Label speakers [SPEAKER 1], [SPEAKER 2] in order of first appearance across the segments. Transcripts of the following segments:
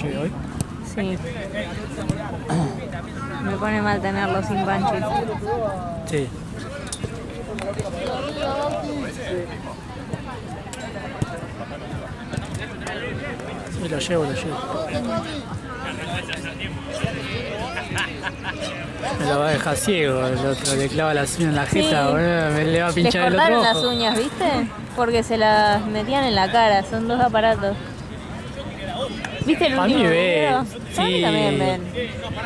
[SPEAKER 1] lleve hoy.
[SPEAKER 2] Sí. Me pone mal tenerlo sin Panchi.
[SPEAKER 1] Sí. Sí, lo llevo. Me lo va a dejar ciego, el otro le clava las uñas en la jeta,
[SPEAKER 2] Sí.
[SPEAKER 1] boludo, me le va a pinchar el
[SPEAKER 2] Les
[SPEAKER 1] otro
[SPEAKER 2] cortaron
[SPEAKER 1] ojo.
[SPEAKER 2] las uñas, ¿viste? Porque se las metían en la cara, son dos aparatos. ¿Viste el
[SPEAKER 1] A mí
[SPEAKER 2] último
[SPEAKER 1] ve,
[SPEAKER 2] video?
[SPEAKER 1] sí.
[SPEAKER 2] A mí también ven.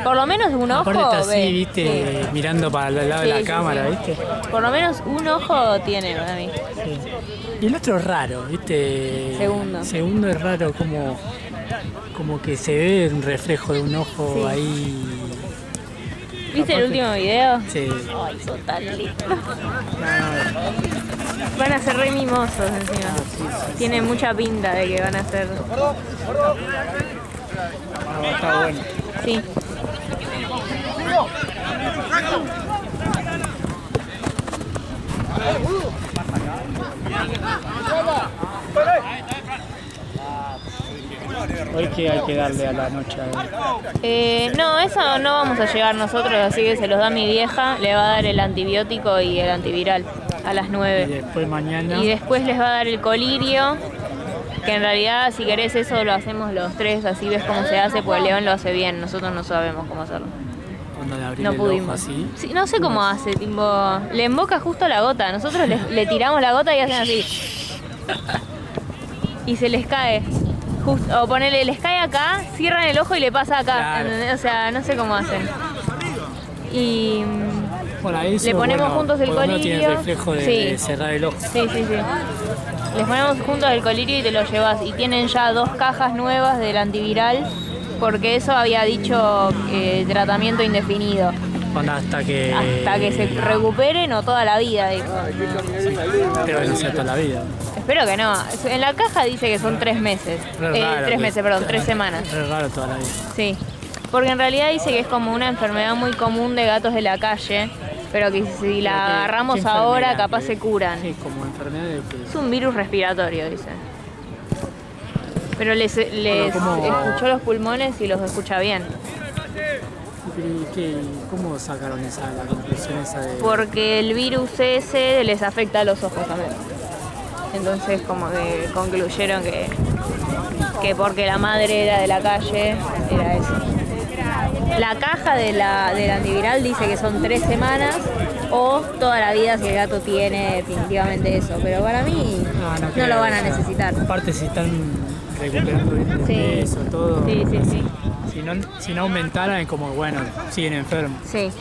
[SPEAKER 2] Por lo menos un ojo
[SPEAKER 1] Aparte está así,
[SPEAKER 2] ve.
[SPEAKER 1] viste,
[SPEAKER 2] Sí.
[SPEAKER 1] mirando para el lado de la
[SPEAKER 2] Sí,
[SPEAKER 1] cámara,
[SPEAKER 2] sí.
[SPEAKER 1] viste.
[SPEAKER 2] Por lo menos un ojo tiene para mí.
[SPEAKER 1] Sí. Y el otro es raro, viste.
[SPEAKER 2] Segundo
[SPEAKER 1] es raro, como que se ve un reflejo de un ojo
[SPEAKER 2] Sí.
[SPEAKER 1] ahí.
[SPEAKER 2] ¿Viste el
[SPEAKER 1] Aparte-
[SPEAKER 2] último video?
[SPEAKER 1] Sí.
[SPEAKER 2] Ay, son tan lindos. Van a ser re mimosos encima. Tiene mucha pinta de que van a ser.
[SPEAKER 1] No, está bueno.
[SPEAKER 2] Sí.
[SPEAKER 1] Hoy que hay que darle a la noche.
[SPEAKER 2] No, eso no vamos a llegar nosotros, así que se los da mi vieja. Le va a dar el antibiótico y el antiviral a las
[SPEAKER 1] Y
[SPEAKER 2] 9.
[SPEAKER 1] después mañana.
[SPEAKER 2] Y después les va a dar el colirio, que en realidad si querés eso lo hacemos los tres, así ves cómo se hace, porque León lo hace bien, nosotros no sabemos cómo hacerlo.
[SPEAKER 1] Cuando le abrí
[SPEAKER 2] No
[SPEAKER 1] el ojo
[SPEAKER 2] pudimos.
[SPEAKER 1] así.
[SPEAKER 2] Sí, no sé cómo hace, tipo, le emboca justo la gota, nosotros le tiramos la gota y hacen así. Y se les cae. O ponele, les cae acá, cierran el ojo y le pasa acá.
[SPEAKER 1] Claro.
[SPEAKER 2] ¿Entendés? O sea, no sé cómo hacen. Y
[SPEAKER 1] Bueno, eso,
[SPEAKER 2] le ponemos juntos el
[SPEAKER 1] porque uno
[SPEAKER 2] colirio.
[SPEAKER 1] tiene el reflejo de
[SPEAKER 2] Sí.
[SPEAKER 1] cerrar el ojo.
[SPEAKER 2] Sí. Les ponemos juntos el colirio y te lo llevas. Y tienen ya 2 cajas nuevas del antiviral, porque eso había dicho tratamiento indefinido.
[SPEAKER 1] Bueno, hasta que
[SPEAKER 2] Se recuperen o toda la vida, digo.
[SPEAKER 1] Pero que no sea toda la vida.
[SPEAKER 2] Espero que no. En la caja dice que son 3 meses.
[SPEAKER 1] Re raro,
[SPEAKER 2] 3
[SPEAKER 1] que-
[SPEAKER 2] meses, perdón, 3 semanas.
[SPEAKER 1] Es raro toda la vida.
[SPEAKER 2] Sí. Porque en realidad dice que es como una enfermedad muy común de gatos de la calle, pero que si la
[SPEAKER 1] Pero
[SPEAKER 2] agarramos
[SPEAKER 1] ¿qué
[SPEAKER 2] ahora
[SPEAKER 1] enfermedad?
[SPEAKER 2] capaz se curan.
[SPEAKER 1] Sí, como enfermedad de que.
[SPEAKER 2] Es un virus respiratorio, dice. Pero les
[SPEAKER 1] ¿cómo?
[SPEAKER 2] escuchó los pulmones y los escucha bien.
[SPEAKER 1] ¿Cómo sacaron la conclusión esa de.?
[SPEAKER 2] Porque el virus ese les afecta a los ojos también. Entonces como que concluyeron que porque la madre era de la calle, era eso. La caja del antiviral dice que son 3 semanas o toda la vida si el gato tiene definitivamente eso. Pero para mí no
[SPEAKER 1] creo,
[SPEAKER 2] lo van a
[SPEAKER 1] o sea,
[SPEAKER 2] necesitar.
[SPEAKER 1] Aparte si están recuperando bien el peso, todo.
[SPEAKER 2] Sí.
[SPEAKER 1] Si no aumentaran es como, bueno, siguen enfermos.
[SPEAKER 2] Sí.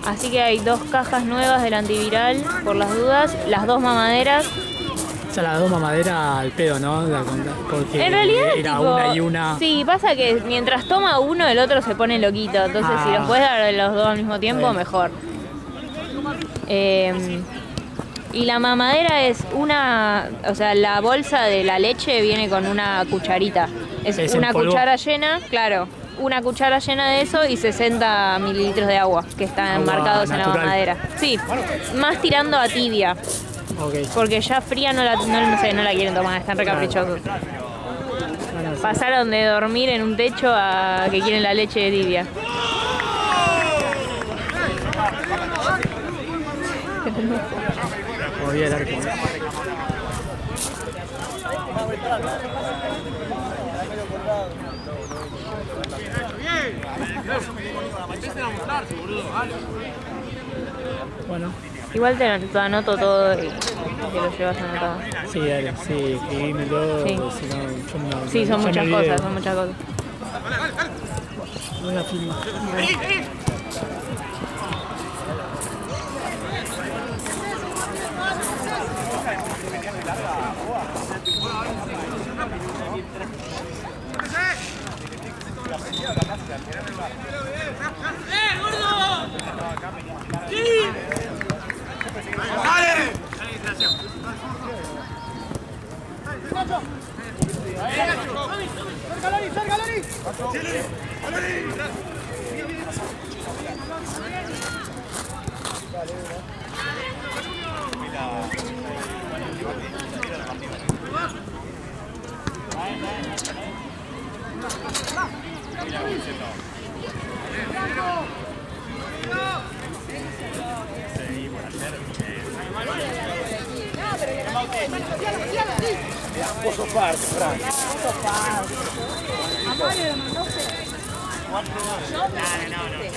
[SPEAKER 2] Así que hay 2 cajas nuevas del antiviral por las dudas, las 2 mamaderas.
[SPEAKER 1] O sea, las 2 mamaderas al pedo, ¿no? Porque
[SPEAKER 2] En realidad
[SPEAKER 1] era
[SPEAKER 2] tipo,
[SPEAKER 1] una y una.
[SPEAKER 2] Sí, pasa que mientras toma uno el otro se pone loquito, entonces si los puedes dar los 2 al mismo tiempo,
[SPEAKER 1] Bien.
[SPEAKER 2] mejor. Y la mamadera es una, o sea, la bolsa de la leche viene con una cucharita. Es
[SPEAKER 1] ¿Es en
[SPEAKER 2] una
[SPEAKER 1] polvo?
[SPEAKER 2] cuchara llena, claro, una cuchara llena de eso y 60 mililitros de agua que están
[SPEAKER 1] Agua
[SPEAKER 2] marcados en la
[SPEAKER 1] natural.
[SPEAKER 2] mamadera. Sí, más tirando a tibia,
[SPEAKER 1] Ok.
[SPEAKER 2] porque ya fría no la quieren tomar, están re caprichosos.
[SPEAKER 1] Bueno, sí.
[SPEAKER 2] Pasaron de dormir en un techo a que quieren la leche de tibia.
[SPEAKER 1] Voy a dar con. Bueno,
[SPEAKER 2] Igual te anoto todo y te lo llevas anotado.
[SPEAKER 1] sí, dale, sí, escribímelo,
[SPEAKER 2] Sí.
[SPEAKER 1] si no, yo no.
[SPEAKER 2] Sí, son
[SPEAKER 1] ya me
[SPEAKER 2] muchas
[SPEAKER 1] olvidé.
[SPEAKER 2] cosas, son muchas cosas.
[SPEAKER 1] No la filmo.
[SPEAKER 3] Vos sos parte, Fran.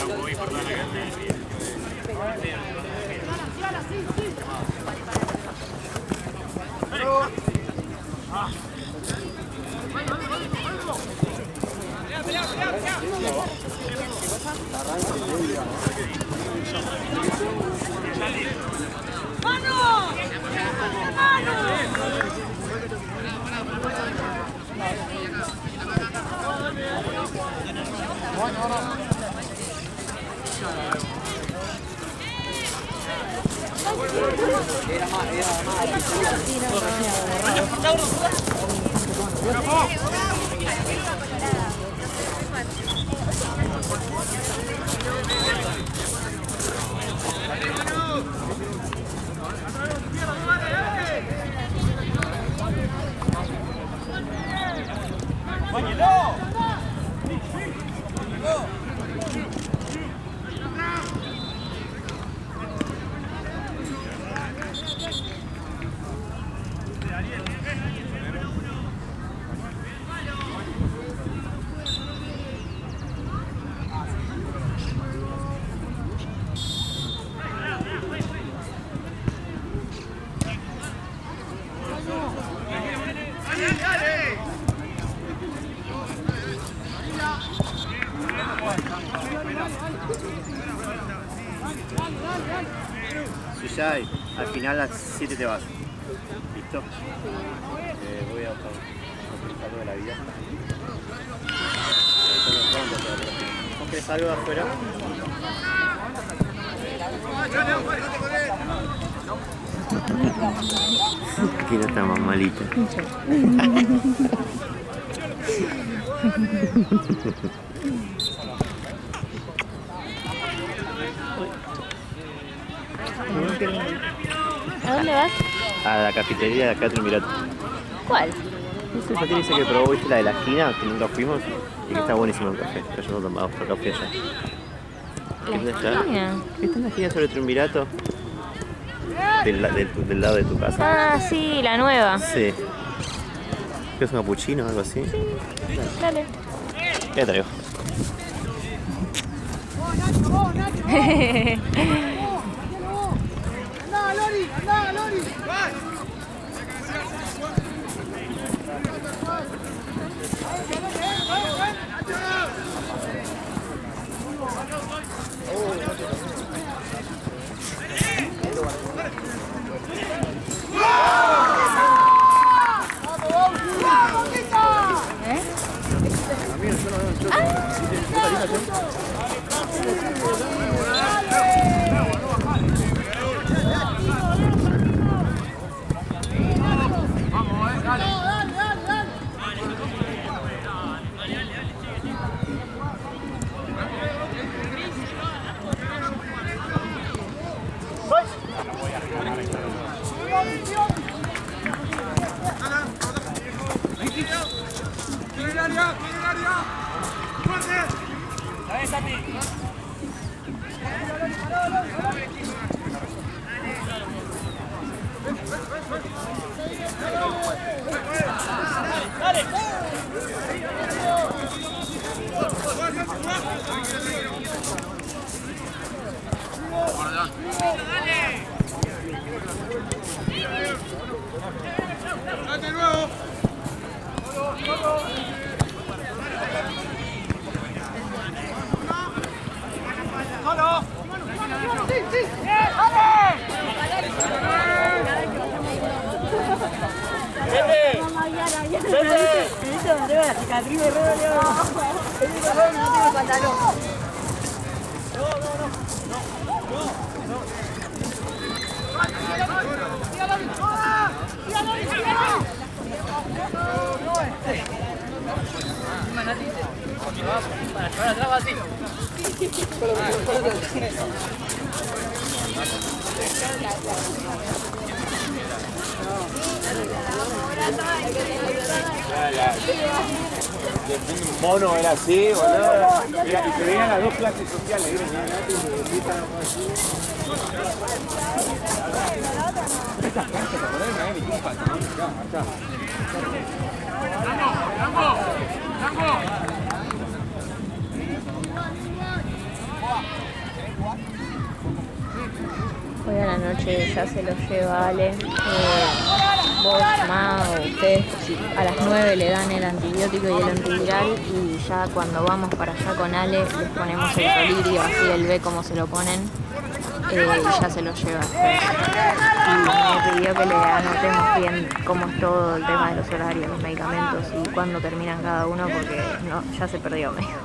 [SPEAKER 4] No voy por la
[SPEAKER 3] Suyai, al final a las 7 te vas. ¿Listo? Voy a buscar algo de la vida. ¿Vos querés algo de afuera? Que no está más malita.
[SPEAKER 2] ¿A dónde vas?
[SPEAKER 3] A la cafetería de acá de Triunvirato.
[SPEAKER 2] ¿Cuál?
[SPEAKER 3] No sé, Pati dice que probó, ¿viste la de la esquina? Que nunca fuimos. Y que está buenísimo el café. Que yo no tomaba otro café allá.
[SPEAKER 2] ¿La esquina?
[SPEAKER 3] ¿Está en la esquina sobre Triunvirato? Del lado de tu casa.
[SPEAKER 2] Ah, sí, la nueva.
[SPEAKER 3] Sí. ¿Qué es un capuchino o algo así?
[SPEAKER 2] Dale.
[SPEAKER 3] Ya traigo.
[SPEAKER 5] ¡Anda, Lori!
[SPEAKER 6] Un mono era así, boludo. Mira, y se veían las dos clases sociales.
[SPEAKER 2] Hoy a la noche ya se lo lleva Ale. Vos, Ma, o ustedes, a las 9 le dan el antibiótico y el antiviral y ya cuando vamos para allá con Ale les ponemos el colirio, así él ve cómo se lo ponen y ya se lo lleva. Y me pidió que le anotemos bien cómo es todo el tema de los horarios, los medicamentos y cuándo terminan cada uno porque no, ya se perdió, me dijo.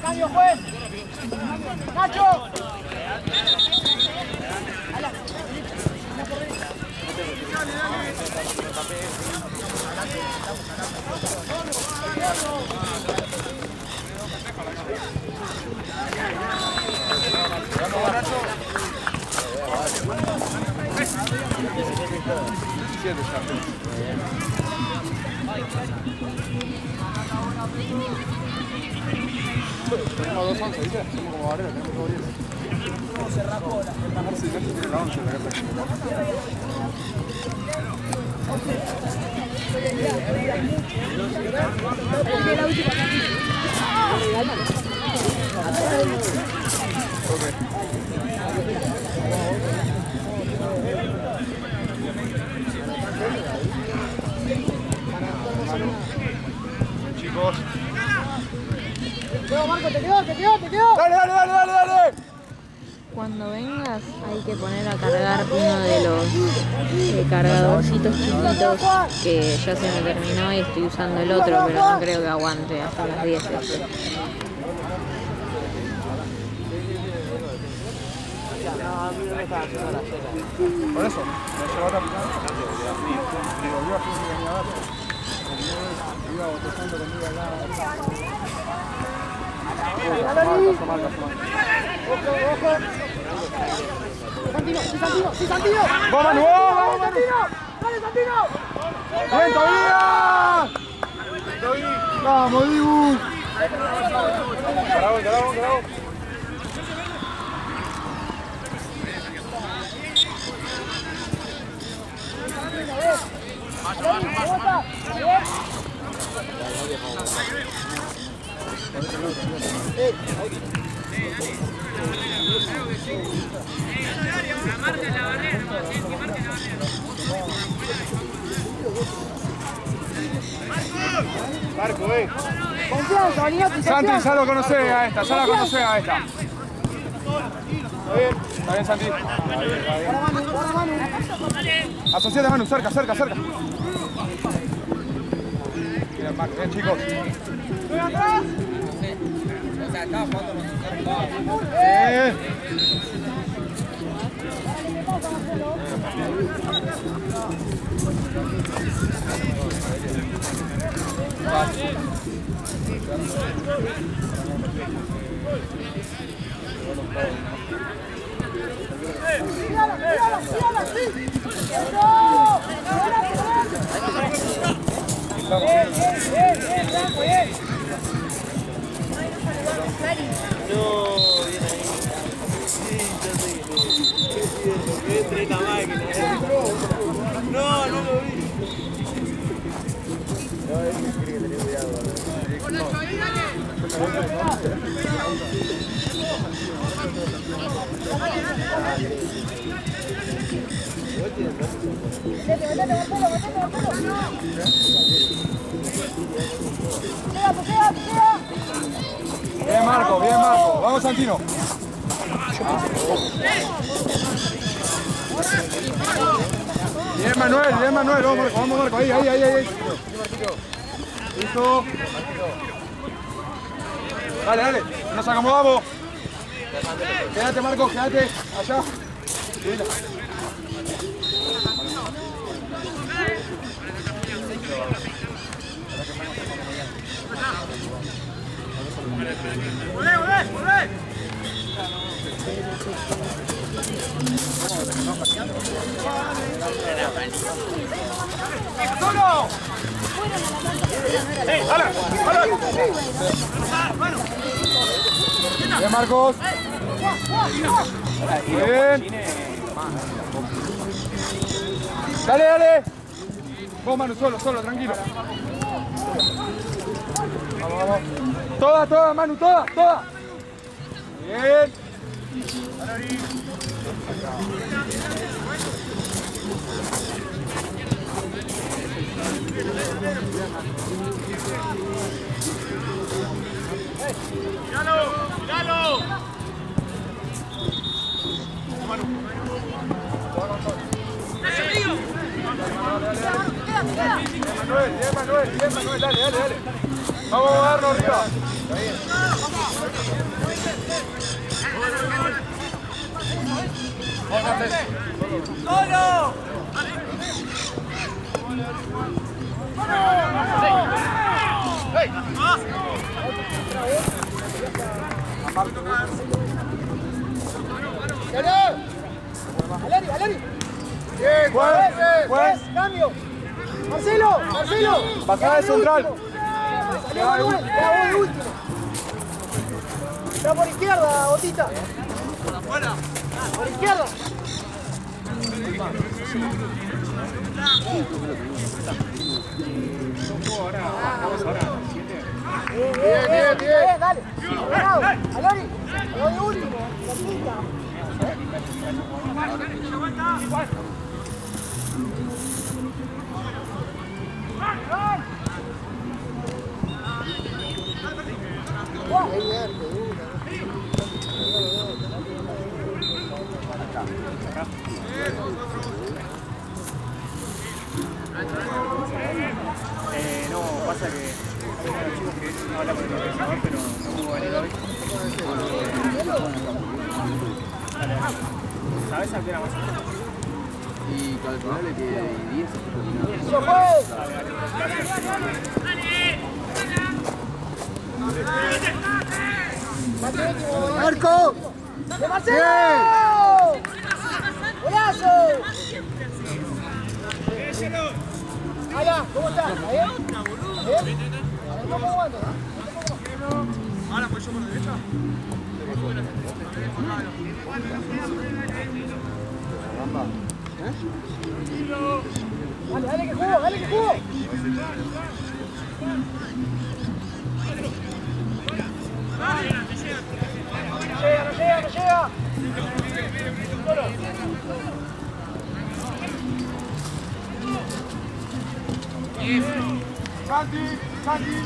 [SPEAKER 5] ¡Cambio, juez! ¡Nacho!
[SPEAKER 6] Tenemos 2 11, ¿viste? Somos como barreras, tenemos 2 10. Se rapó la... Sí, ya se tiene la 11 en la casa. Chicos.
[SPEAKER 5] Marco, te quedó.
[SPEAKER 6] Dale, dale.
[SPEAKER 2] cuando vengas hay que poner a cargar uno de los cargadorcitos chiquitos que ya se me terminó y estoy usando el otro, pero no creo que aguante hasta las 10.
[SPEAKER 6] Por eso, me llevó a capitán. Digo, yo así que venía abajo. Iba botellando conmigo acá.
[SPEAKER 5] ¡Sí, Santino!
[SPEAKER 6] ¡Vamos, Manu! ¡Vamos, Manu!
[SPEAKER 5] ¡Dale, Santino!
[SPEAKER 6] ¡Bien, todavía! ¡Vamos, Dibu! ¡Carabón! Marco,
[SPEAKER 5] Confianza, Boniati,
[SPEAKER 6] Santi, ya lo conocés a esta, ya la conocés a esta. Está bien, Santi.
[SPEAKER 5] Para Manu.
[SPEAKER 6] Asociate, Manu, cerca. Bien, Marco, bien, chicos.
[SPEAKER 5] ¡Ven atrás!
[SPEAKER 3] No lo vi.
[SPEAKER 6] Bien, Marco. Vamos, Santino. Bien, Manuel. Vamos, Marco. Ahí. Listo. Dale. Nos acomodamos. Quédate, Marco. Allá. ¡Solo! Bien, Marcos. Bien. Dale. Vos, Manu, solo, tranquilo. Vamos. Toda, Manu, toda. Bien.
[SPEAKER 4] ¡Míralo!
[SPEAKER 6] Bien, Manuel, dale. Vamos a darnos arriba.
[SPEAKER 5] ¡Solo! ¡Aleri!
[SPEAKER 6] Bien, juez.
[SPEAKER 5] ¡Cambio! ¡Marcelo!
[SPEAKER 6] Pasada de central.
[SPEAKER 5] Salió Manuel, queda vos de último. Está por izquierda, Botita. Por izquierda. Bien, dale. Bravo, Alori, lo de último, la quinta.
[SPEAKER 4] No, pasa que soy uno de los chicos que no habla con el organizador, pero no pudo venir hoy. ¿Sabes a qué hora vas a hacer?
[SPEAKER 7] Y calcularle que 10 se terminado.
[SPEAKER 5] ¡Eso fue! ¡Marco! ¡De Marcelo! ¡Golazo! Hola, ¿cómo estás? ¿Está bien? ¿Bien? ¿Cómo aguanto?
[SPEAKER 6] Ahora pues yo por la derecha.
[SPEAKER 5] Dale, dale que juego, dale que juego. No llega, no llega.
[SPEAKER 6] Santi, Santi.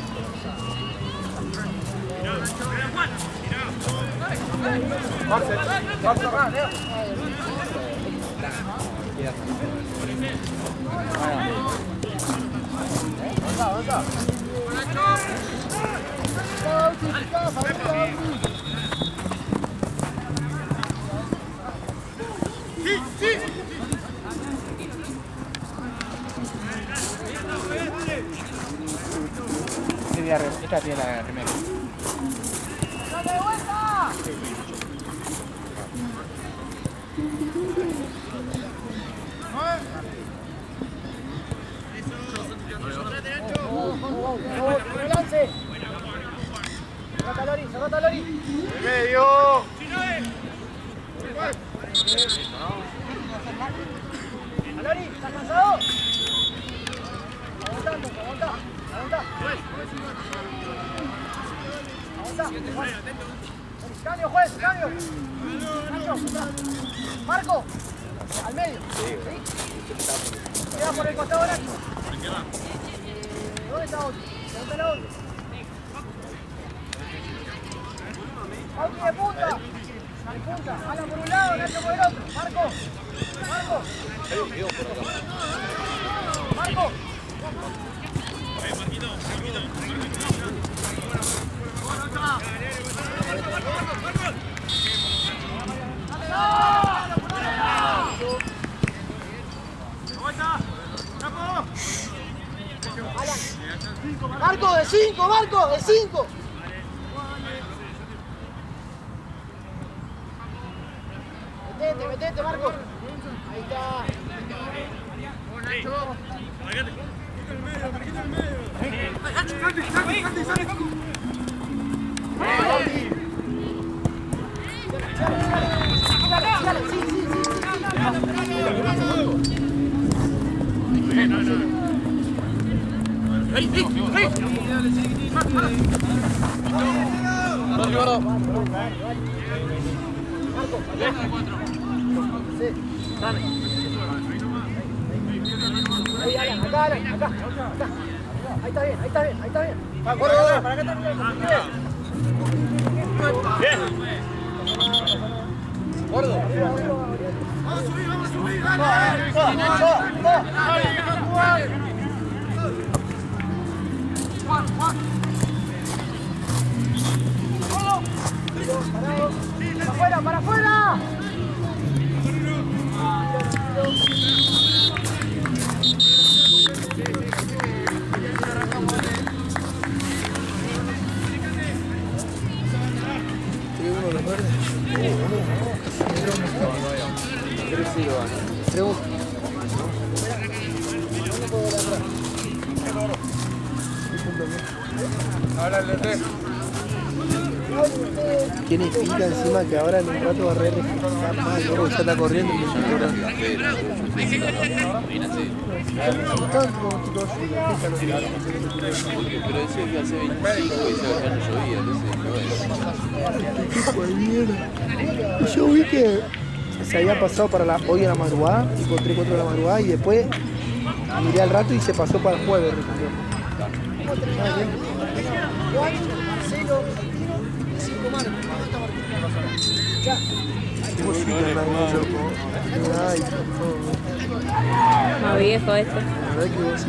[SPEAKER 6] Marcel,
[SPEAKER 4] Esta tiene la remera.
[SPEAKER 5] ¡Dale vuelta! ¡Lance! ¡Cerrata Lori! ¡Cerrata Lori!
[SPEAKER 6] medio.
[SPEAKER 5] ¡Lori! ¿Estás cansado? Aguantando, aguantá. Aguantá. Aguantá. Cambio, juez, cambio. Nacho, Marco, al medio. ¿Sí? Queda por el costado Nacho. ¿Dónde está Auti? ¿Dónde está la Auti? Auti de punta. De punta. Alan por un lado, Nacho por el otro. Marco. Marco. Marco. Marco, de 5, Marco, de 5. Metete, metete, Marco. Ahí está. Ahí, Alan, acá, Alan, acá. Ahí está bien, ahí está bien, ahí está bien. Para acá está bien. Bien. Gordo. Vamos a subir, dale. Para afuera.
[SPEAKER 6] Ahora el de
[SPEAKER 8] Tiene pinta encima que ahora en un rato va a reflejar más, luego ya está corriendo y me
[SPEAKER 7] Pero decía que hace 25 y esa ya no llovía, entonces
[SPEAKER 8] Yo vi que se había pasado para hoy a la madrugada, tipo 3, 4 de la madrugada, y después miré al rato y se pasó para el jueves.
[SPEAKER 5] Juan, Marcelo, 5 Marcos. Ya.
[SPEAKER 8] Sí, vos sí que andás muy loco. Ay, por favor.
[SPEAKER 2] Más viejo este.
[SPEAKER 8] La verdad que vos sí.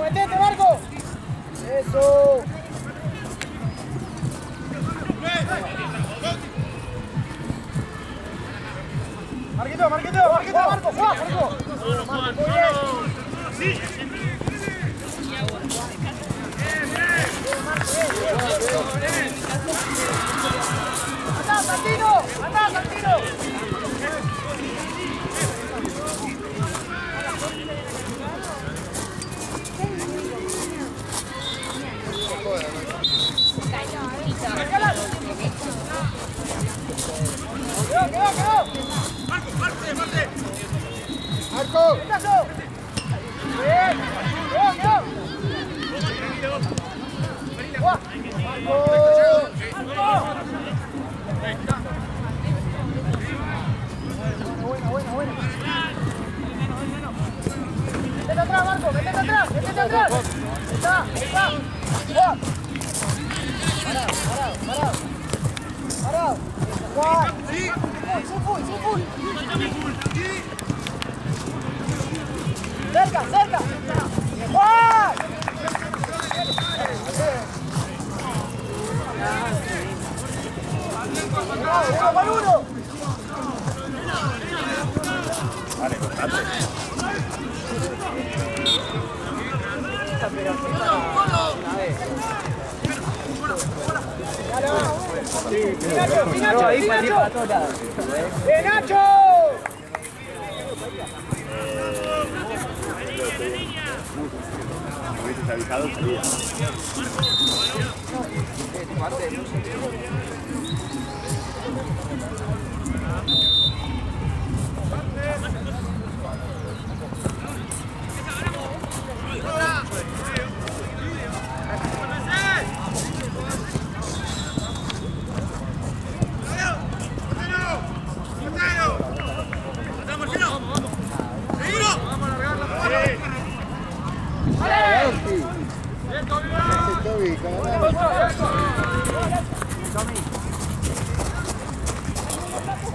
[SPEAKER 5] ¡Metete, Marco! ¡Eso! Marquito, Marco, Juan, Marco. Marco, muy bien. ¡Andá, Santino! ¡Quedó! ¡Marco! ¡Pedazo! ¡Bien! ¡Quedó! Buena. Métete atrás, Marco, métete atrás. Está. Juan. Parado. Juan. Sin full. Cerca. Juan. Uno.
[SPEAKER 3] Vale, constante.
[SPEAKER 5] ¡Nacho!
[SPEAKER 3] Me hubieses avisado, salía.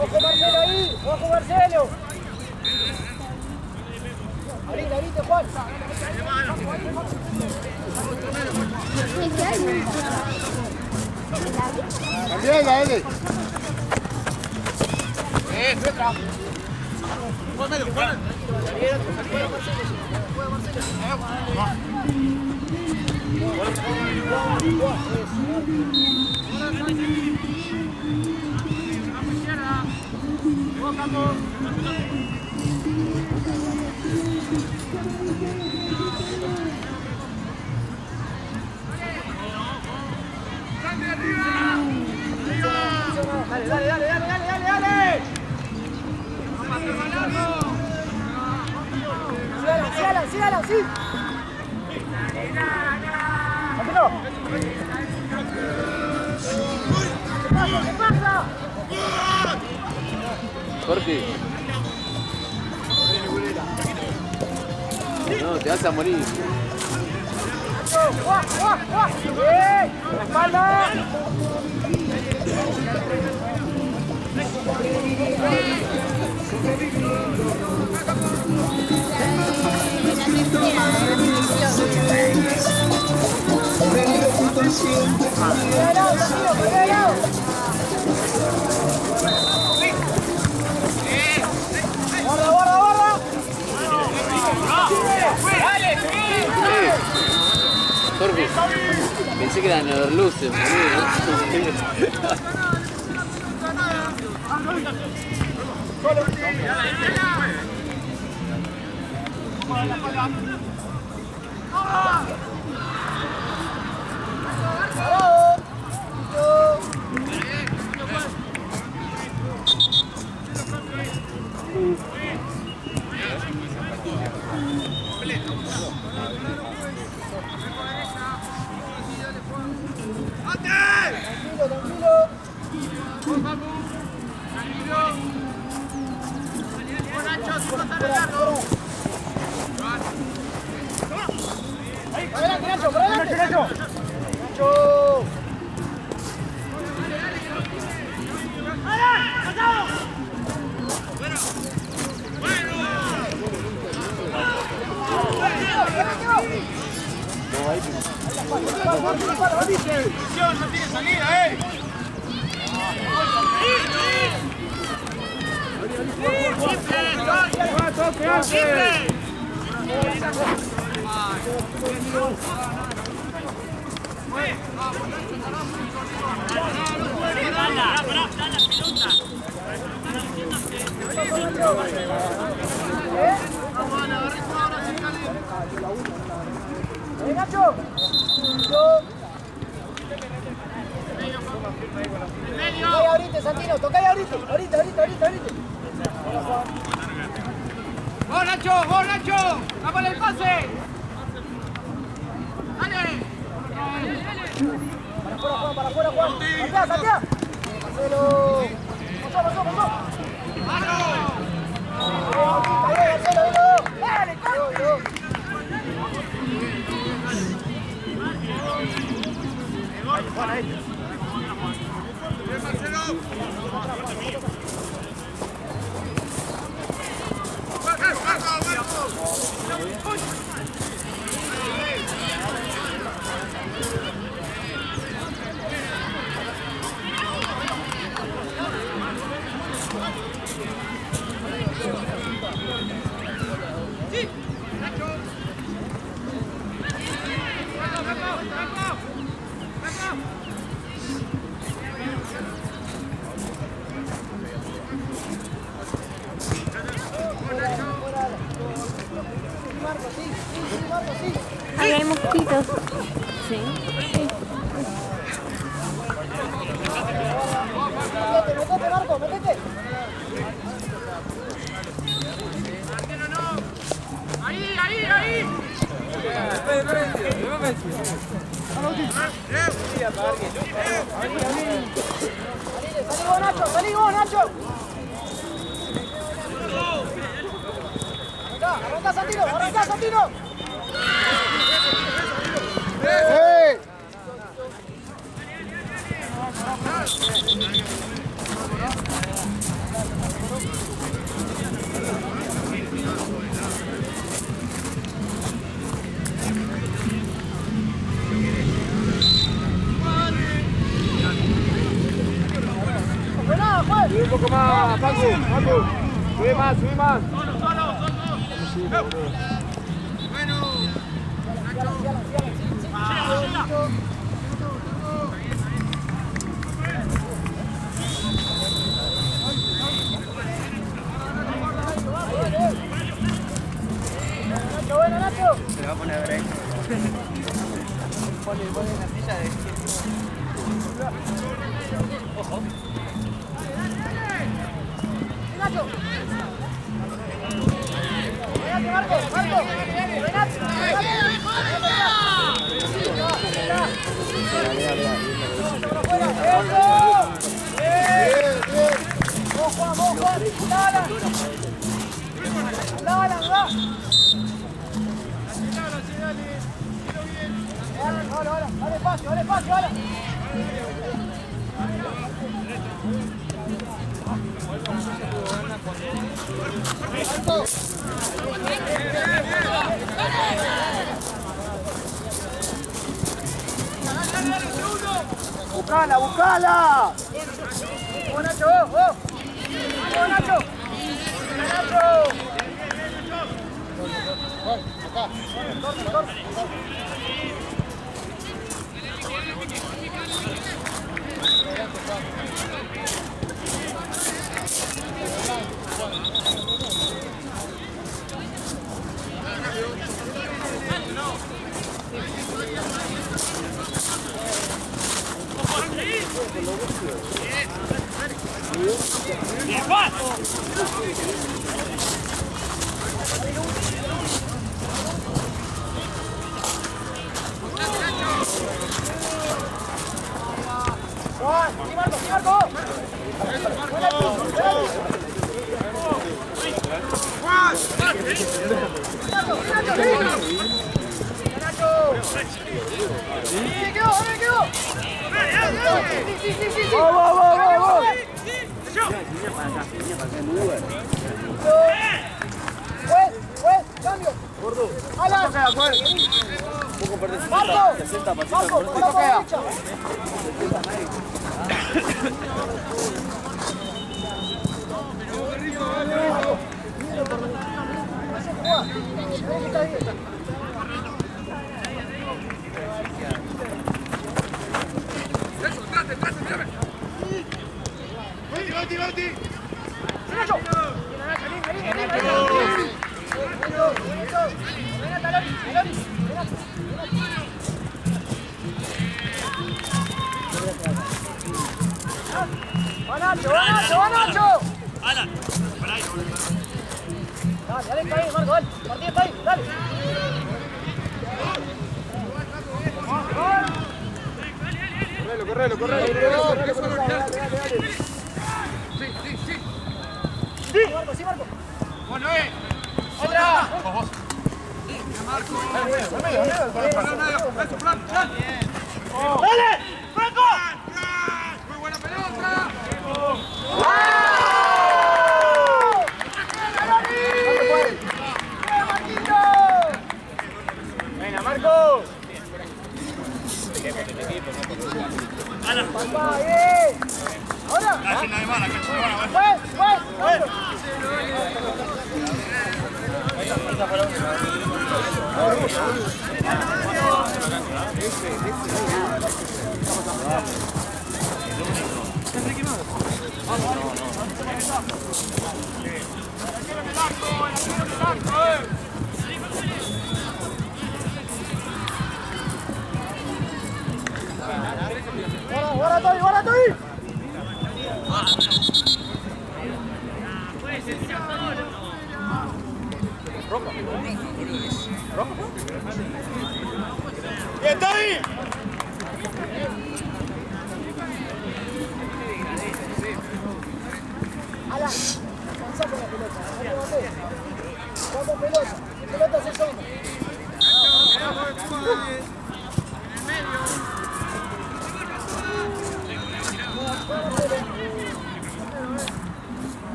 [SPEAKER 5] ¡Ojo Marcelo ahí! ¡Ojo Marcelo! Ahorita, Juan.
[SPEAKER 6] Cambiala, dale.
[SPEAKER 5] Dale. Sígala, sí. ¿Qué pasa?
[SPEAKER 7] Jorge. No, te vas a morir.
[SPEAKER 5] ¡Bien! ¡La espalda! ¡Borra, borra, borra! ¡Dale,
[SPEAKER 7] Jorge, pensé que eran luces,
[SPEAKER 5] ¡Adelante, Nacho! ¡Por adelante! ¡Nacho! ¡Nacho!
[SPEAKER 6] No tiene salida,
[SPEAKER 5] Nacho! Tocá ahorita, Santino, tocá ahorita. Ahorita.
[SPEAKER 6] ¡Vos, Nacho! ¡Vos, Nacho! ¡Dámale el pase! ¡Dale!
[SPEAKER 5] Para afuera, Juan. Santiago. Marcelo. Pasó. Dale, Marcelo.
[SPEAKER 2] Ahí hay mosquitos. Sí.
[SPEAKER 5] Metete, Marco, metete.
[SPEAKER 6] ¡Ahí!
[SPEAKER 5] Salí vos, Nacho. Arrancá, Santino.
[SPEAKER 6] ¡Eh! Sube un poco más, Paco. Sube más.
[SPEAKER 5] Bueno, Nacho.
[SPEAKER 3] Se va a poner a ver ahí.
[SPEAKER 4] Pone en la silla de...
[SPEAKER 5] Ojo. Nacho. Venate, Marco. Venate. Buscala, buscala. ¡Vamos, Nacho! ¡Vamos! ¡Vamos, Nacho! ¡Nacho!
[SPEAKER 6] Acá.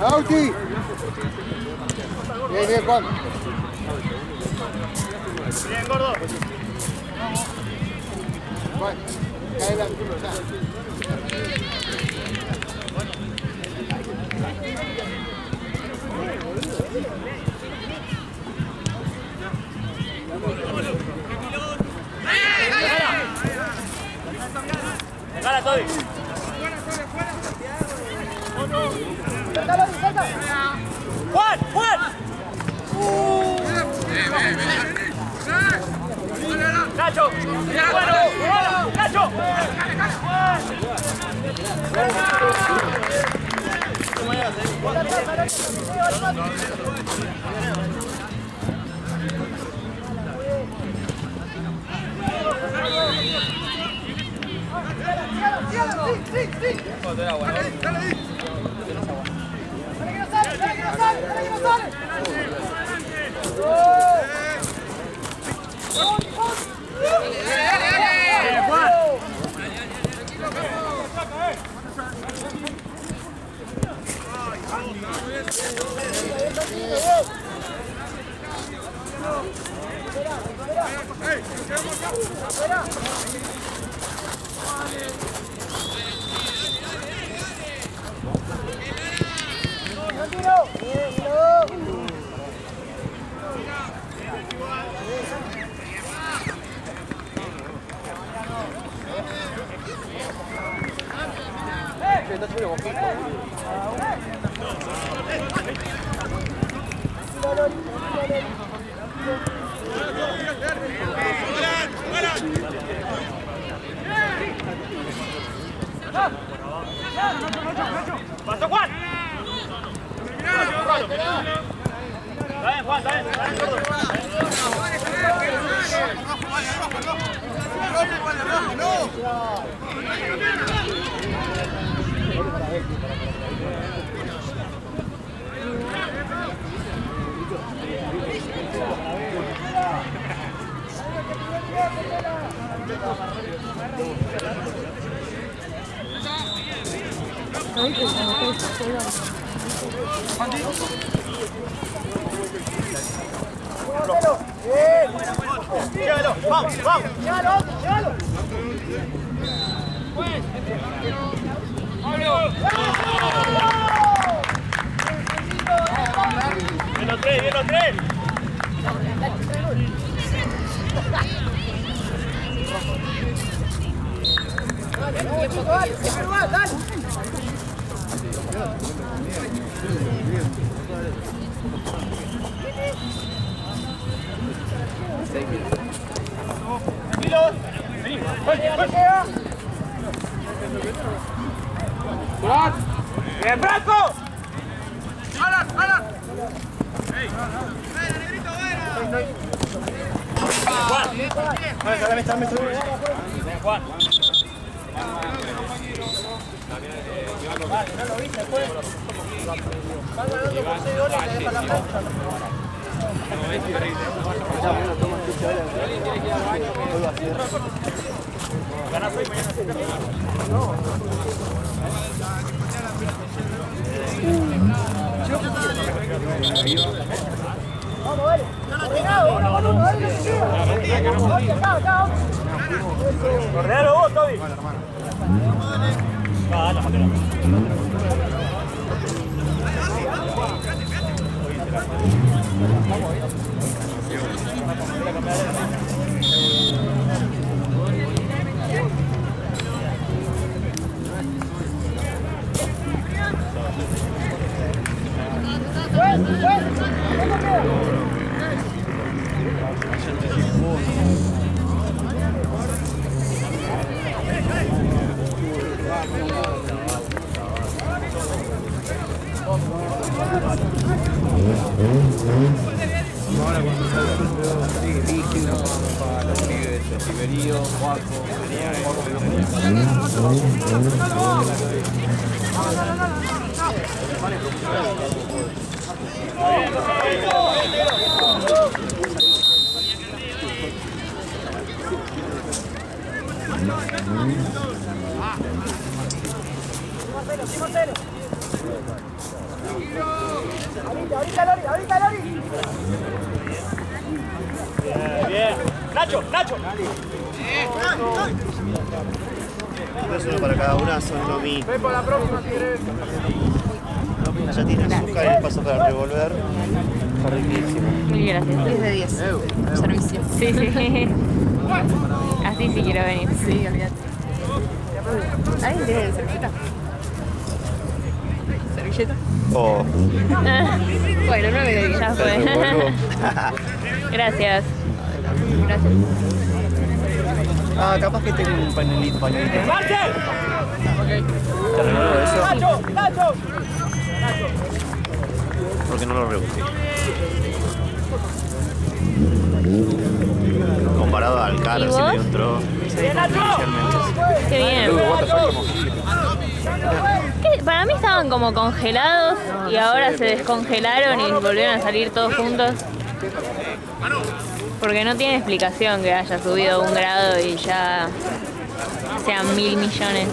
[SPEAKER 6] Lauti. Bien, Juan.
[SPEAKER 5] Bien, gordo.
[SPEAKER 6] Juan, cae la
[SPEAKER 5] Dejala, Toby. Cerca, Lori, cerca.
[SPEAKER 4] ¡Juan! ¡Juan! ¡Nacho! ¡Bueno! ¡Nacho! ¡Pasó Juan! Está bien, Juan, está Llévalo, vamos, vamos.
[SPEAKER 5] Llévalo, llévalo.
[SPEAKER 4] Bien los tres, bien los tres. Tranquilos. Vení, bien, Franco. ¡Alan, Alan! ¡Buena, negrito, buena! Juan. Bien, Juan.
[SPEAKER 5] No lo viste, después. Van ganando por 6 goles, te deja la cancha.
[SPEAKER 4] Ganás hoy,
[SPEAKER 5] Vamos, dale. Ordenado, uno, dale, que se queda. Acá.
[SPEAKER 4] Ordenalo vos, Toby. Va, la máquina.
[SPEAKER 7] Ahora cuando salga el líquido para los pibes de Siberio, Guaco,
[SPEAKER 5] Ahorita, Lori.
[SPEAKER 4] Bien. Nacho, Nacho.
[SPEAKER 3] Es uno para cada una, son lo mismo.
[SPEAKER 5] Ven por la próxima, si querés.
[SPEAKER 3] Ya tiene azúcar y el paso para revolver. Está riquísimo.
[SPEAKER 2] Mil gracias.
[SPEAKER 9] 10 de 10. Servicio.
[SPEAKER 2] Sí, sí. Así sí quiero venir.
[SPEAKER 9] Sí, olvídate. ¿Alguien tiene cervecita? servilleta.
[SPEAKER 3] Oh.
[SPEAKER 9] Bueno, 9 de 10.
[SPEAKER 2] Ya fue. Gracias. Gracias.
[SPEAKER 3] Ah, capaz que tengo un pañuelito. ¿Te regalo eso? Porque no lo rebusqué. Comparado al
[SPEAKER 2] ¿Y
[SPEAKER 3] caro, si
[SPEAKER 2] vos?
[SPEAKER 3] le entró.
[SPEAKER 2] Qué bien. ¿Qué? Para mí estaban como congelados y ahora se descongelaron y volvieron a salir todos juntos. Porque no tiene explicación que haya subido 1 grado y ya sean 1000 millones.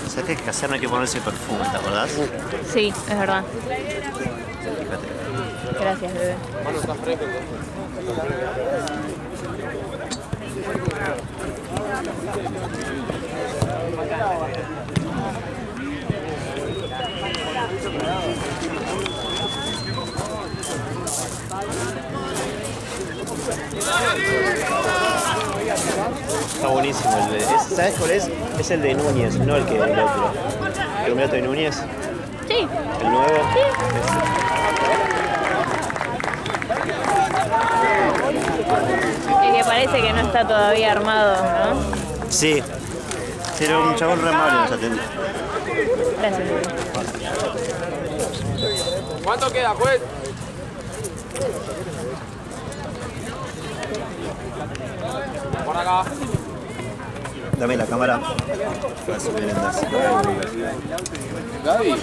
[SPEAKER 3] ¿Sabes que hay que hacer? No hay que ponerse perfume, ¿te acordás?
[SPEAKER 2] Sí, es verdad.
[SPEAKER 3] Fíjate.
[SPEAKER 2] Gracias, bebé.
[SPEAKER 3] Está buenísimo. ¿Sabes cuál es? Es el de Núñez, no el otro. ¿El campeonato de Núñez?
[SPEAKER 2] Sí.
[SPEAKER 3] ¿El nuevo?
[SPEAKER 2] El que parece que no está todavía armado, ¿no?
[SPEAKER 3] Sí. Era un chabón re amable, nos atendió.
[SPEAKER 2] Gracias, bebé.
[SPEAKER 7] ¿Cuánto queda, juez? Por acá.
[SPEAKER 3] Dame la cámara. Para subir en das.
[SPEAKER 7] Gaby.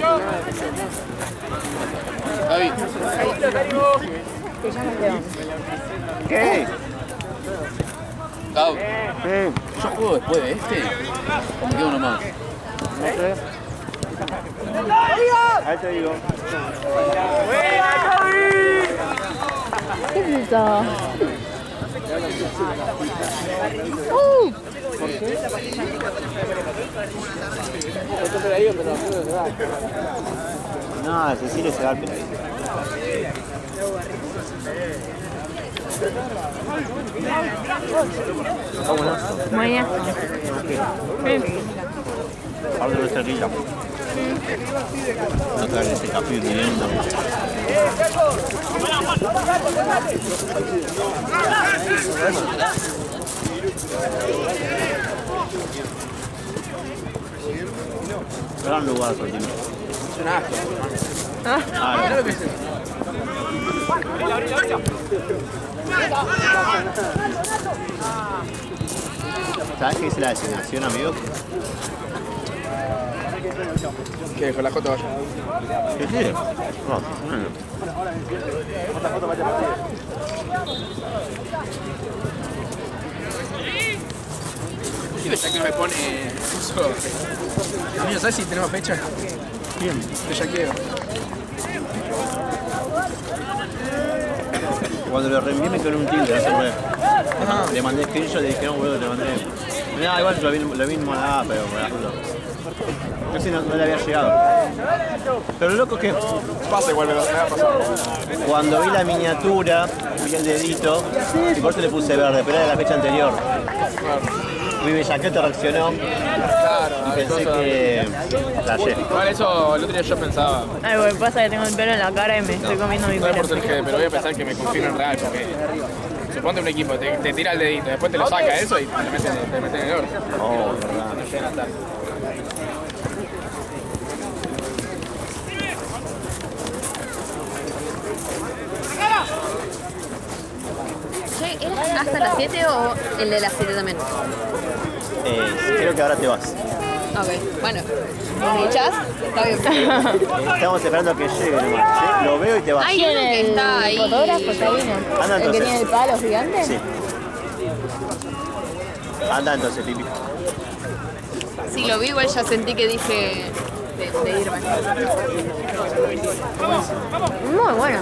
[SPEAKER 7] Gaby.
[SPEAKER 3] ¿Qué?
[SPEAKER 7] Gaby. ¿Yo juego después de este? ¿O me quedo uno más?
[SPEAKER 3] No sé. Ahí te digo.
[SPEAKER 2] ¿Qué es eso?
[SPEAKER 3] ¿Por qué? No, Cecilia se va al peladito. Está buenazo.
[SPEAKER 2] Buenazo.
[SPEAKER 3] Ahora de nuestra rilla. No traen ese café viviendo. Gran lugar, Sortino.
[SPEAKER 7] Es un asco.
[SPEAKER 3] Ah,
[SPEAKER 7] lo que es.
[SPEAKER 3] ¿Sabes qué es la designación, amigo?
[SPEAKER 7] Que con la J vaya.
[SPEAKER 3] ¿Qué quiere?
[SPEAKER 7] Ya que me pone eso. Amigo, ¿sabes si tenemos fecha?
[SPEAKER 3] Bien.
[SPEAKER 7] Yo ya quiero.
[SPEAKER 3] Cuando lo reenvié me quedó un tilde, no sé por qué. Le mandé screenshot y le dije, no, boludo, te mandé. Mirá, igual lo mismo nada, pero por las dudas. Casi no le había llegado. Pero lo loco es que
[SPEAKER 7] Pasa igual, me va a pasar.
[SPEAKER 3] cuando vi la miniatura, vi el dedito, y por eso le puse verde, pero era de la fecha anterior. Mi bellaquete reaccionó
[SPEAKER 7] Claro,
[SPEAKER 3] y pensé que flashé.
[SPEAKER 7] Igual eso el otro día yo pensaba.
[SPEAKER 2] Ay, bueno, pasa que tengo el pelo en la cara y me estoy comiendo mi
[SPEAKER 7] No es
[SPEAKER 2] pelo.
[SPEAKER 7] por ser que, pero voy a pensar que me confirmen real, porque suponte un equipo, te tira el dedito, después te lo saca eso y te meten en el orto.
[SPEAKER 3] Oh, verdad.
[SPEAKER 7] No llegan a estar.
[SPEAKER 9] Che, ¿era hasta las 7 o el de las 7 también?
[SPEAKER 3] Creo que ahora te vas.
[SPEAKER 9] Ok, bueno. ¿Me echás? Está bien.
[SPEAKER 3] Estamos esperando a que llegue nomás. ¿Sí? Lo veo y te vas.
[SPEAKER 9] Hay uno que está ahí.
[SPEAKER 2] fotógrafo ya vino?
[SPEAKER 3] Anda
[SPEAKER 2] ¿El que
[SPEAKER 3] entonces.
[SPEAKER 2] tiene el palo gigante?
[SPEAKER 3] Sí. Anda entonces, Pipi.
[SPEAKER 9] Si lo vi, igual ya sentí que dije de irme.
[SPEAKER 2] Muy bueno.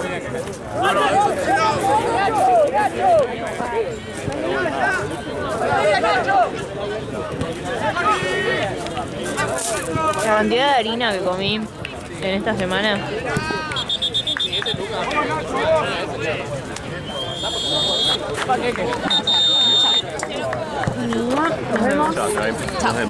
[SPEAKER 2] La cantidad de harina que comí en esta semana. Nos vemos.
[SPEAKER 3] Chao, nos vemos.